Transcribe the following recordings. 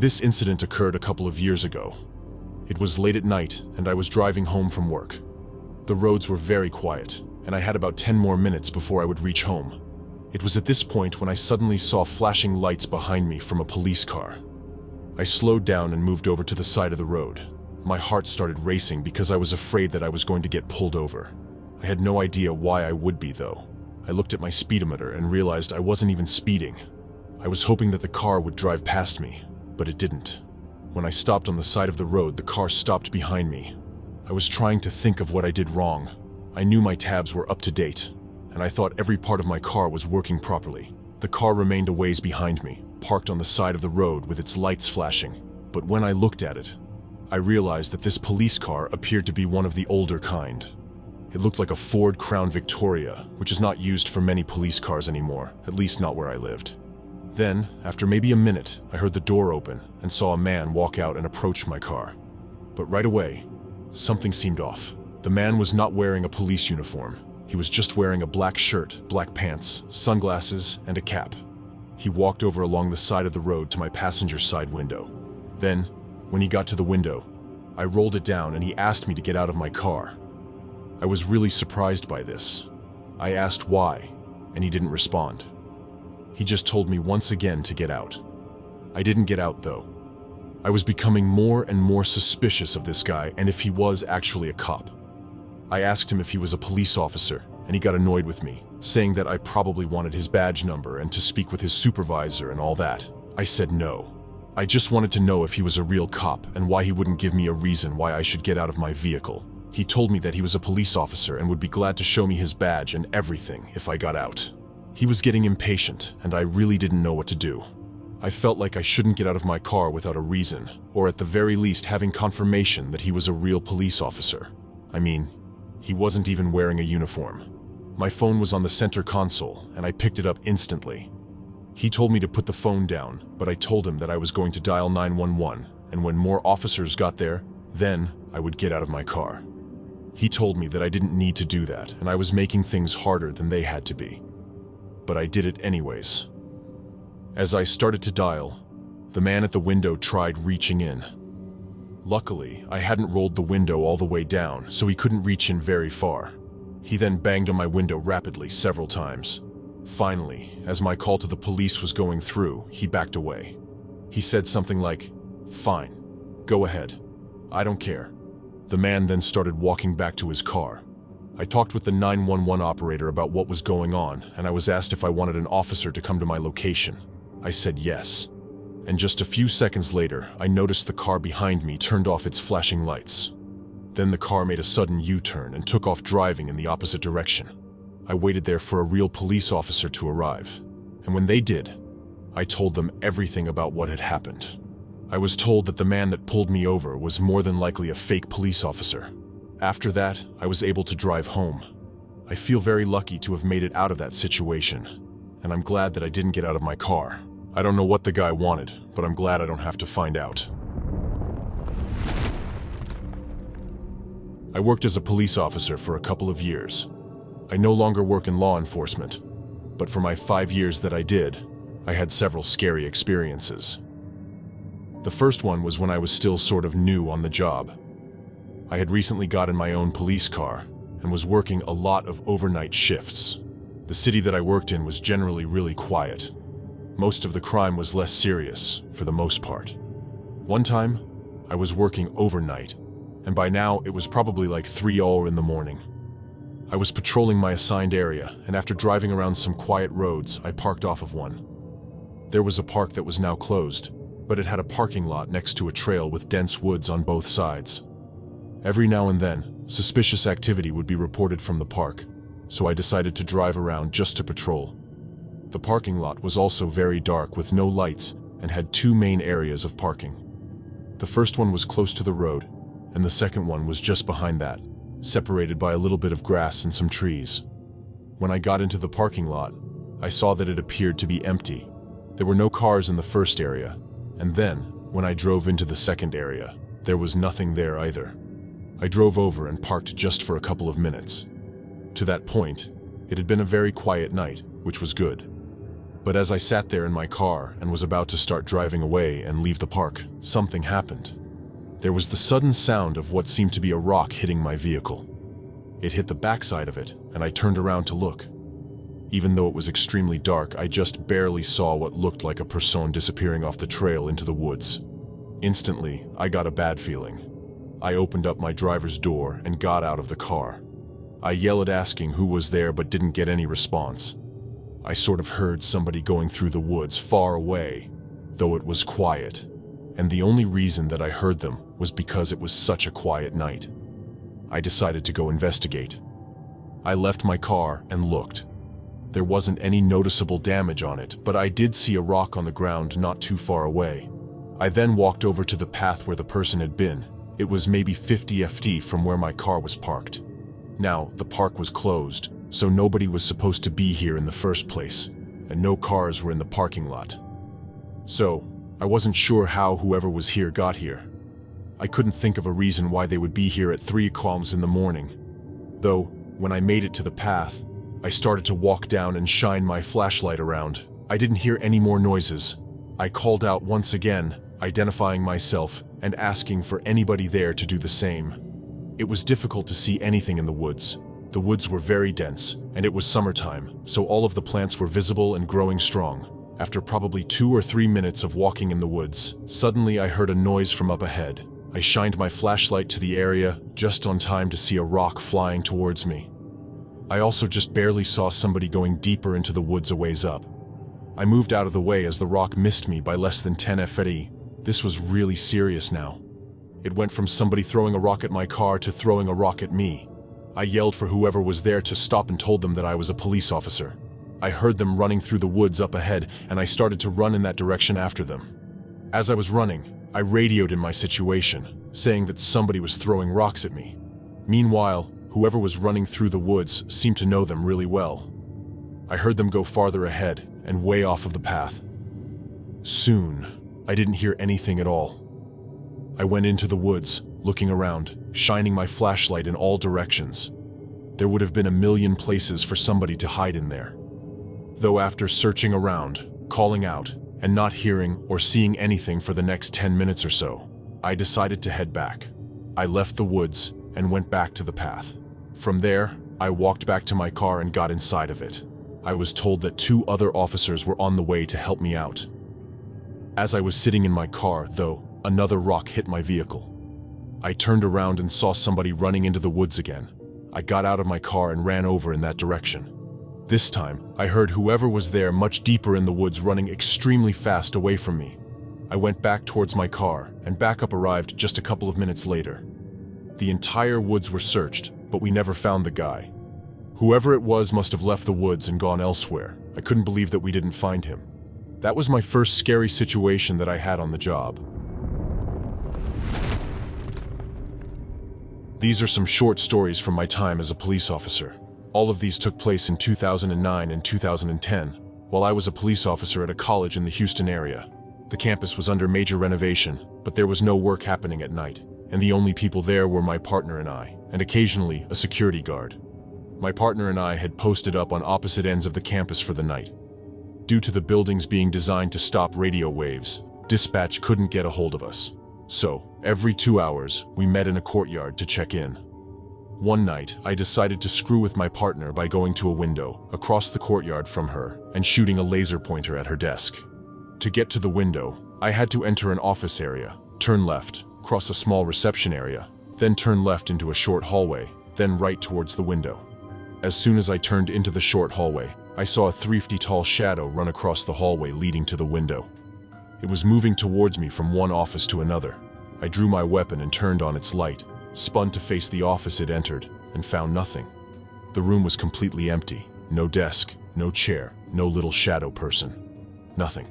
This incident occurred a couple of years ago. It was late at night, and I was driving home from work. The roads were very quiet, and I had about 10 more minutes before I would reach home. It was at this point when I suddenly saw flashing lights behind me from a police car. I slowed down and moved over to the side of the road. My heart started racing because I was afraid that I was going to get pulled over. I had no idea why I would be, though. I looked at my speedometer and realized I wasn't even speeding. I was hoping that the car would drive past me, but it didn't. When I stopped on the side of the road, the car stopped behind me. I was trying to think of what I did wrong. I knew my tabs were up to date, and I thought every part of my car was working properly. The car remained a ways behind me, parked on the side of the road with its lights flashing. But when I looked at it, I realized that this police car appeared to be one of the older kind. It looked like a Ford Crown Victoria, which is not used for many police cars anymore, at least not where I lived. Then, after maybe a minute, I heard the door open and saw a man walk out and approach my car. But right away, something seemed off. The man was not wearing a police uniform. He was just wearing a black shirt, black pants, sunglasses, and a cap. He walked over along the side of the road to my passenger side window. Then, when he got to the window, I rolled it down and he asked me to get out of my car. I was really surprised by this. I asked why, and he didn't respond. He just told me once again to get out. I didn't get out, though. I was becoming more and more suspicious of this guy and if he was actually a cop. I asked him if he was a police officer, and he got annoyed with me, saying that I probably wanted his badge number and to speak with his supervisor and all that. I said no. I just wanted to know if he was a real cop and why he wouldn't give me a reason why I should get out of my vehicle. He told me that he was a police officer and would be glad to show me his badge and everything if I got out. He was getting impatient, and I really didn't know what to do. I felt like I shouldn't get out of my car without a reason, or at the very least having confirmation that he was a real police officer. I mean, he wasn't even wearing a uniform. My phone was on the center console, and I picked it up instantly. He told me to put the phone down, but I told him that I was going to dial 911, and when more officers got there, then I would get out of my car. He told me that I didn't need to do that, and I was making things harder than they had to be. But I did it anyways. As I started to dial, the man at the window tried reaching in. Luckily, I hadn't rolled the window all the way down, so he couldn't reach in very far. He then banged on my window rapidly several times. Finally, as my call to the police was going through, he backed away. He said something like, "Fine, go ahead. I don't care." The man then started walking back to his car. I talked with the 911 operator about what was going on, and I was asked if I wanted an officer to come to my location. I said yes. And just a few seconds later, I noticed the car behind me turned off its flashing lights. Then the car made a sudden U-turn and took off driving in the opposite direction. I waited there for a real police officer to arrive, and when they did, I told them everything about what had happened. I was told that the man that pulled me over was more than likely a fake police officer. After that, I was able to drive home. I feel very lucky to have made it out of that situation, and I'm glad that I didn't get out of my car. I don't know what the guy wanted, but I'm glad I don't have to find out. I worked as a police officer for a couple of years. I no longer work in law enforcement, but for my 5 years that I did, I had several scary experiences. The first one was when I was still sort of new on the job. I had recently gotten my own police car and was working a lot of overnight shifts. The city that I worked in was generally really quiet. Most of the crime was less serious, for the most part. One time, I was working overnight, and by now it was probably like 3 in the morning. I was patrolling my assigned area, and after driving around some quiet roads, I parked off of one. There was a park that was now closed, but it had a parking lot next to a trail with dense woods on both sides. Every now and then, suspicious activity would be reported from the park, so I decided to drive around just to patrol. The parking lot was also very dark with no lights and had 2 main areas of parking. The first one was close to the road, and the second one was just behind that, separated by a little bit of grass and some trees. When I got into the parking lot, I saw that it appeared to be empty. There were no cars in the first area, and then, when I drove into the second area, there was nothing there either. I drove over and parked just for a couple of minutes. To that point, it had been a very quiet night, which was good. But as I sat there in my car and was about to start driving away and leave the park, something happened. There was the sudden sound of what seemed to be a rock hitting my vehicle. It hit the backside of it, and I turned around to look. Even though it was extremely dark, I just barely saw what looked like a person disappearing off the trail into the woods. Instantly, I got a bad feeling. I opened up my driver's door and got out of the car. I yelled asking who was there but didn't get any response. I sort of heard somebody going through the woods far away, though it was quiet, and the only reason that I heard them was because it was such a quiet night. I decided to go investigate. I left my car and looked. There wasn't any noticeable damage on it, but I did see a rock on the ground not too far away. I then walked over to the path where the person had been. It was maybe 50 feet from where my car was parked. Now, the park was closed, so nobody was supposed to be here in the first place, and no cars were in the parking lot. So, I wasn't sure how whoever was here got here. I couldn't think of a reason why they would be here at 3 o'clock in the morning. Though, when I made it to the path, I started to walk down and shine my flashlight around. I didn't hear any more noises. I called out once again, identifying myself and asking for anybody there to do the same. It was difficult to see anything in the woods. The woods were very dense, and it was summertime, so all of the plants were visible and growing strong. After probably 2 or 3 minutes of walking in the woods, suddenly I heard a noise from up ahead. I shined my flashlight to the area just on time to see a rock flying towards me. I also just barely saw somebody going deeper into the woods a ways up. I moved out of the way as the rock missed me by less than 10 feet. This was really serious now. It went from somebody throwing a rock at my car to throwing a rock at me. I yelled for whoever was there to stop and told them that I was a police officer. I heard them running through the woods up ahead, and I started to run in that direction after them. As I was running, I radioed in my situation, saying that somebody was throwing rocks at me. Meanwhile, whoever was running through the woods seemed to know them really well. I heard them go farther ahead and way off of the path. Soon, I didn't hear anything at all. I went into the woods, looking around, shining my flashlight in all directions. There would have been a million places for somebody to hide in there. Though after searching around, calling out, and not hearing or seeing anything for the next 10 minutes or so, I decided to head back. I left the woods and went back to the path. From there, I walked back to my car and got inside of it. I was told that 2 other officers were on the way to help me out. As I was sitting in my car, though, another rock hit my vehicle. I turned around and saw somebody running into the woods again. I got out of my car and ran over in that direction. This time, I heard whoever was there much deeper in the woods running extremely fast away from me. I went back towards my car, and backup arrived just a couple of minutes later. The entire woods were searched, but we never found the guy. Whoever it was must have left the woods and gone elsewhere. I couldn't believe that we didn't find him. That was my first scary situation that I had on the job. These are some short stories from my time as a police officer. All of these took place in 2009 and 2010, while I was a police officer at a college in the Houston area. The campus was under major renovation, but there was no work happening at night, and the only people there were my partner and I, and occasionally a security guard. My partner and I had posted up on opposite ends of the campus for the night. Due to the buildings being designed to stop radio waves, dispatch couldn't get a hold of us. So, every 2 hours, we met in a courtyard to check in. One night, I decided to screw with my partner by going to a window across the courtyard from her and shooting a laser pointer at her desk. To get to the window, I had to enter an office area, turn left, cross a small reception area, then turn left into a short hallway, then right towards the window. As soon as I turned into the short hallway, I saw a 3-foot-tall shadow run across the hallway leading to the window. It was moving towards me from one office to another. I drew my weapon and turned on its light, spun to face the office it entered, and found nothing. The room was completely empty. No desk, no chair, no little shadow person. Nothing.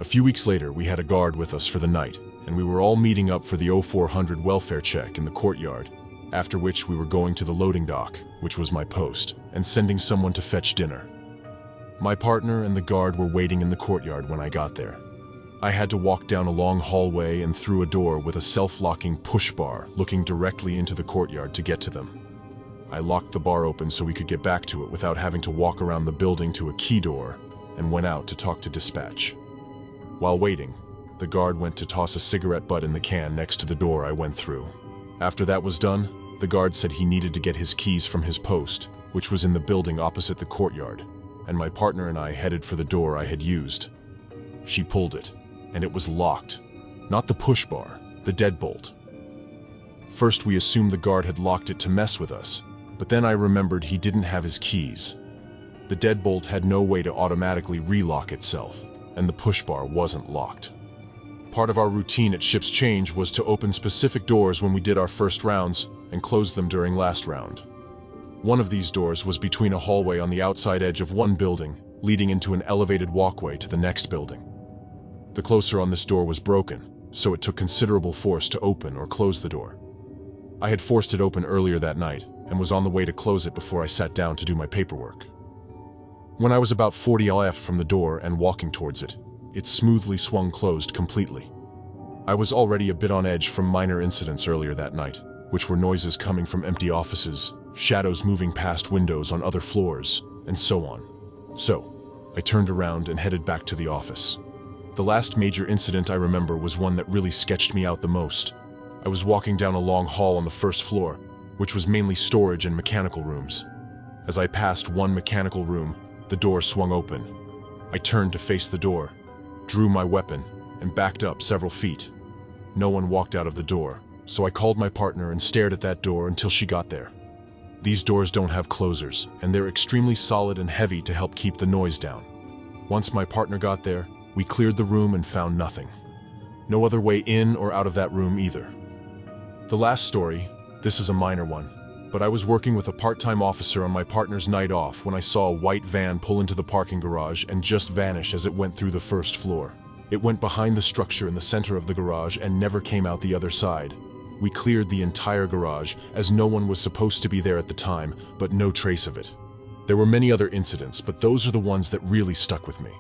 A few weeks later, we had a guard with us for the night, and we were all meeting up for the 0400 welfare check in the courtyard, after which we were going to the loading dock, which was my post, and sending someone to fetch dinner. My partner and the guard were waiting in the courtyard when I got there. I had to walk down a long hallway and through a door with a self-locking push bar looking directly into the courtyard to get to them. I locked the bar open so we could get back to it without having to walk around the building to a key door, and went out to talk to dispatch. While waiting, the guard went to toss a cigarette butt in the can next to the door I went through. After that was done, the guard said he needed to get his keys from his post, which was in the building opposite the courtyard, and my partner and I headed for the door I had used. She pulled it, and it was locked. Not the push bar, the deadbolt. First we assumed the guard had locked it to mess with us, but then I remembered he didn't have his keys. The deadbolt had no way to automatically relock itself, and the push bar wasn't locked. Part of our routine at Ship's Change was to open specific doors when we did our first rounds and close them during last round. One of these doors was between a hallway on the outside edge of one building, leading into an elevated walkway to the next building. The closer on this door was broken, so it took considerable force to open or close the door. I had forced it open earlier that night and was on the way to close it before I sat down to do my paperwork. When I was about 40 left from the door and walking towards it, it smoothly swung closed completely. I was already a bit on edge from minor incidents earlier that night, which were noises coming from empty offices, shadows moving past windows on other floors, and so on. So, I turned around and headed back to the office. The last major incident I remember was one that really sketched me out the most. I was walking down a long hall on the first floor, which was mainly storage and mechanical rooms. As I passed one mechanical room, the door swung open. I turned to face the door, drew my weapon, and backed up several feet. No one walked out of the door, so I called my partner and stared at that door until she got there. These doors don't have closers, and they're extremely solid and heavy to help keep the noise down. Once my partner got there, we cleared the room and found nothing. No other way in or out of that room either. The last story, this is a minor one, but I was working with a part-time officer on my partner's night off when I saw a white van pull into the parking garage and just vanish as it went through the first floor. It went behind the structure in the center of the garage and never came out the other side. We cleared the entire garage, as no one was supposed to be there at the time, but no trace of it. There were many other incidents, but those are the ones that really stuck with me.